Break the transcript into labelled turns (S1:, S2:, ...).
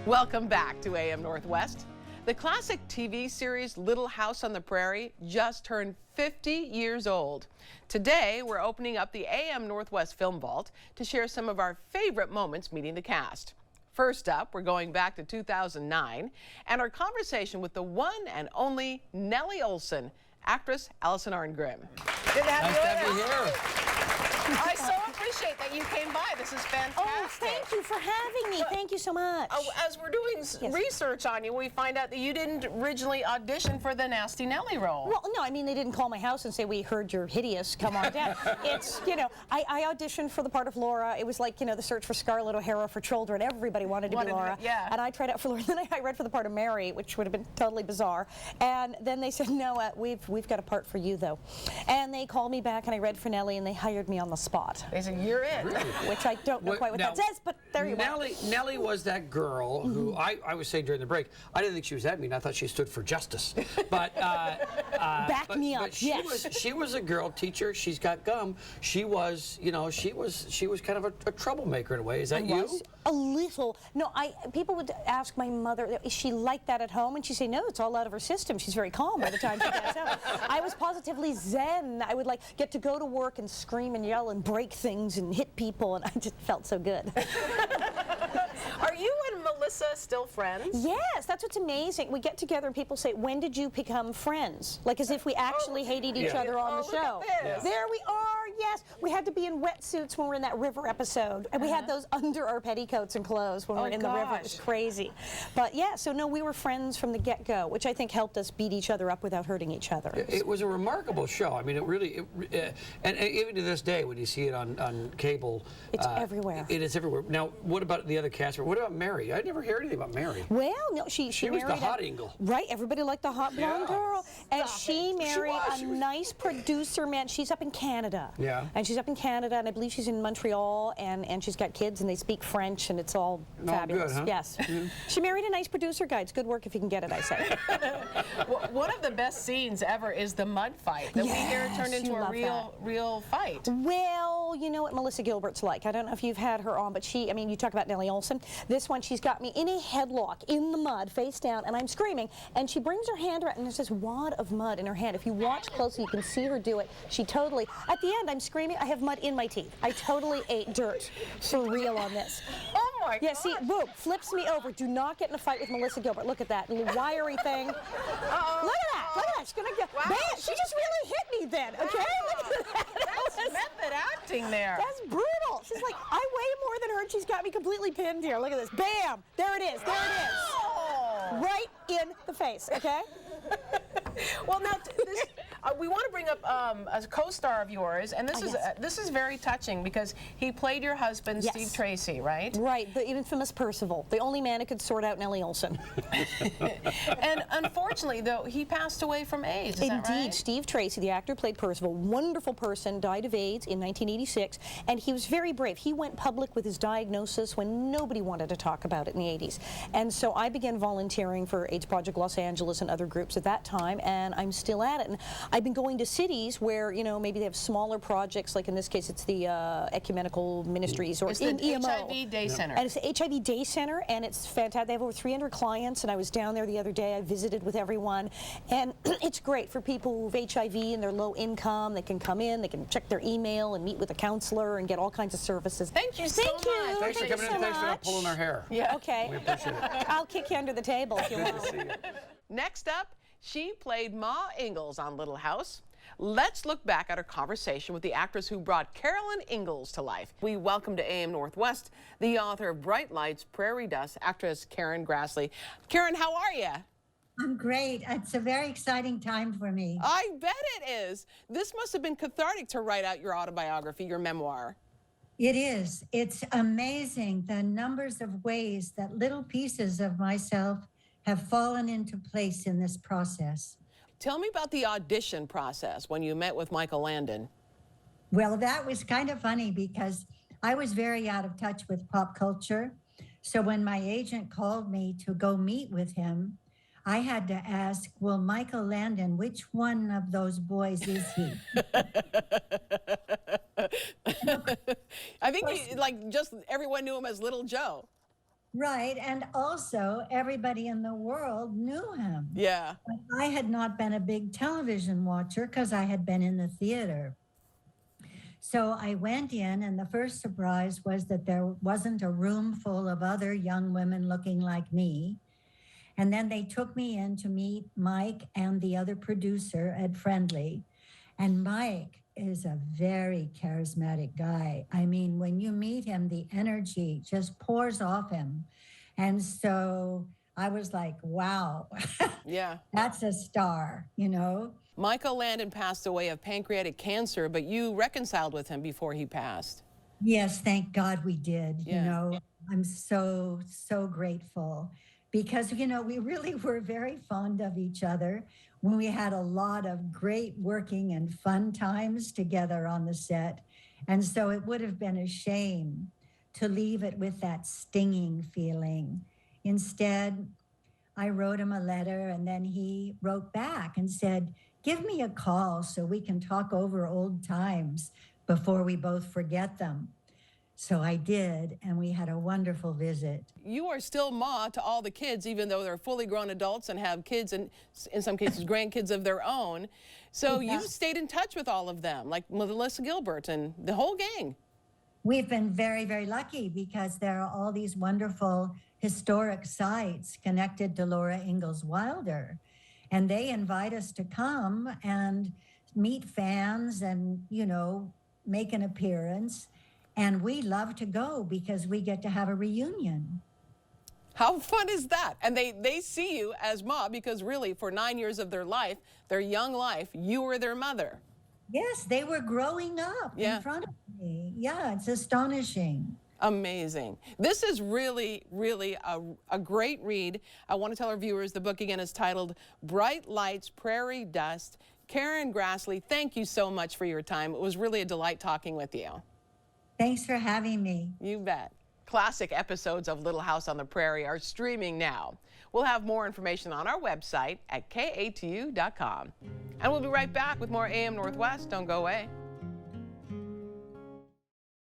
S1: Welcome back to AM Northwest. The classic TV series Little House on the Prairie just turned 50 years old. Today, we're opening up the AM Northwest Film Vault to share some of our favorite moments meeting the cast. First up, we're going back to 2009 and our conversation with the one and only Nellie Oleson, actress Allison Arngrim.
S2: Good to have
S3: Nice to have you here.
S2: I so appreciate that you came by. This is fantastic.
S4: Oh, thank you for having me. Thank you so much.
S2: As we're doing research on you, we find out that you didn't originally audition for the Nasty Nellie role.
S4: Well, no, I mean, they didn't call my house and say, we heard you're hideous, come on down. It's, you know, I auditioned for the part of Laura. It was like, you know, the search for Scarlett O'Hara for children. Everybody wanted to be Laura.
S2: Yeah.
S4: And I tried out for Laura. Then I read for the part of Mary, which would have been totally bizarre. And then they said, no, we've got a part for you, though. And they called me back, and I read for Nellie, and they hired me on the spot.
S2: They said, you're it.
S3: Really?
S4: Which I don't know quite what that says, but there you go.
S3: Nellie was that girl who I was saying during the break, I didn't think she was that mean. I thought she stood for justice. But
S4: back me up.
S3: But she was a girl teacher. She's got gum. She was, you know, she was kind of a troublemaker in a way. Is that you?
S4: A little. No, people would ask my mother, is she like that at home? And she'd say, no, it's all out of her system. She's very calm by the time she gets out. I was positively zen. I would like get to go to work and scream and yell and break things and hit people, and I just felt so good.
S2: Are you and Melissa still friends?
S4: Yes, that's what's amazing. We get together and people say, when did you become friends? Like as if we actually hated each other on the show. There we are, yes. We had to be in wetsuits when we were in that river episode. And we had those under our petticoats and clothes when we were in the river. It was crazy. But yeah, so no, we were friends from the get-go, which I think helped us beat each other up without hurting each other.
S3: It was a remarkable show. I mean, it really, and even to this day, when you see it on cable,
S4: it's everywhere.
S3: It is everywhere. Now, what about the other cast? What about Mary? I never heard anything about Mary.
S4: Well, no, she
S3: was the hot angle.
S4: Right, everybody liked the hot blonde girl. And she married a nice producer man. She's up in Canada.
S3: Yeah.
S4: And she's up in Canada, and I believe she's in Montreal, and she's got kids, and they speak French, and it's all fabulous.
S3: Good, huh?
S4: Yes. She married a nice producer guy. It's good work if you can get it, I say.
S2: Well, one of the best scenes ever is the mud fight that we hear turned into a real fight.
S4: Well, you know what Melissa Gilbert's like. I don't know if you've had her on, but I mean, you talk about Nellie Oleson. This one, she's got me in a headlock in the mud, face down, and I'm screaming, and she brings her hand around, and there's this wad of mud in her hand. If you watch closely, you can see her do it. She totally, at the end, I'm screaming, I have mud in my teeth. I totally ate dirt for real on this.
S2: Oh my God.
S4: Yeah, see, boom, flips me over. Do not get in a fight with Melissa Gilbert. Look at that little wiry thing. Look at that, look at that. She's gonna get, bam, she just really hit me then, okay? Look at that.
S2: That's method acting there.
S4: That's brutal. She's like, I weigh more than her, and she's got me completely pinned here. Look at this. Bam! There it is. There it is. Right in the face, okay?
S2: Well, now we want to bring up a co-star of yours, and this is very touching because he played your husband, Steve Tracy, right?
S4: Right, the infamous Percival, the only man who could sort out Nellie Oleson.
S2: And unfortunately, though, he passed away from AIDS. Is that right?
S4: Indeed, Steve Tracy, the actor, played Percival. Wonderful person, died of AIDS in 1986, and he was very brave. He went public with his diagnosis when nobody wanted to talk about it in the 80s. And so I began volunteering for AIDS Project Los Angeles and other groups at that time, and I'm still at it. And I've been going to cities where, you know, maybe they have smaller projects, like in this case it's the Ecumenical Ministries or
S2: it's the
S4: EMO.
S2: HIV Day Center.
S4: And it's the HIV Day Center, and it's fantastic. They have over 300 clients, and I was down there the other day. I visited with everyone, and it's great for people who have HIV and they're low income. They can come in, they can check their email and meet with a counselor and get all kinds of services.
S2: Thank you so much.
S3: Thanks for coming in. Thanks for not pulling our hair.
S4: Yeah. Okay.
S3: We appreciate it.
S4: I'll kick you under the table if you want.
S3: Good to see you.
S1: Next up, she played Ma Ingalls on Little House. Let's look back at our conversation with the actress who brought Carolyn Ingalls to life. We welcome to AM Northwest the author of Bright Lights, Prairie Dust, actress Karen Grassley. Karen, how are you?
S5: I'm great. It's a very exciting time for me.
S1: I bet it is. This must have been cathartic to write out your autobiography, your memoir.
S5: It is. It's amazing the numbers of ways that little pieces of myself have fallen into place in this process.
S1: Tell me about the audition process when you met with Michael Landon.
S5: Well, that was kind of funny because I was very out of touch with pop culture. So when my agent called me to go meet with him, I had to ask, well, Michael Landon, which one of those boys is he?
S1: I think just everyone knew him as Little Joe.
S5: Right. And also, everybody in the world knew him.
S1: Yeah.
S5: But I had not been a big television watcher because I had been in the theater. So I went in, and the first surprise was that there wasn't a room full of other young women looking like me. And then they took me in to meet Mike and the other producer, Ed Friendly. And Mike is a very charismatic guy. I mean, when you meet him, the energy just pours off him. And so I was like, wow,
S1: Yeah.
S5: that's a star, you know?
S1: Michael Landon passed away of pancreatic cancer, but you reconciled with him before he passed.
S5: Yes, thank God we did.
S1: Yeah.
S5: You know, I'm so, so grateful because, you know, we really were very fond of each other when we had a lot of great working and fun times together on the set. And so it would have been a shame to leave it with that stinging feeling. Instead, I wrote him a letter, and then he wrote back and said, "Give me a call so we can talk over old times before we both forget them." So I did, and we had a wonderful visit.
S1: You are still ma to all the kids, even though they're fully grown adults and have kids and in some cases grandkids of their own. So
S5: Yeah.
S1: you've stayed in touch with all of them, like Melissa Gilbert and the whole gang.
S5: We've been very, very lucky because there are all these wonderful historic sites connected to Laura Ingalls Wilder. And they invite us to come and meet fans and, you know, make an appearance. And we love to go because we get to have a reunion.
S1: How fun is that? And they see you as ma because really for 9 years of their life, their young life, you were their mother.
S5: Yes, they were growing up
S1: Yeah.
S5: in front of me. Yeah, it's astonishing.
S1: Amazing. This is really, really a great read. I want to tell our viewers the book again is titled Bright Lights, Prairie Dust. Karen Grassley, thank you so much for your time. It was really a delight talking with you.
S5: Thanks for having me.
S1: You bet. Classic episodes of Little House on the Prairie are streaming now. We'll have more information on our website at KATU.com. And we'll be right back with more AM Northwest. Don't go away.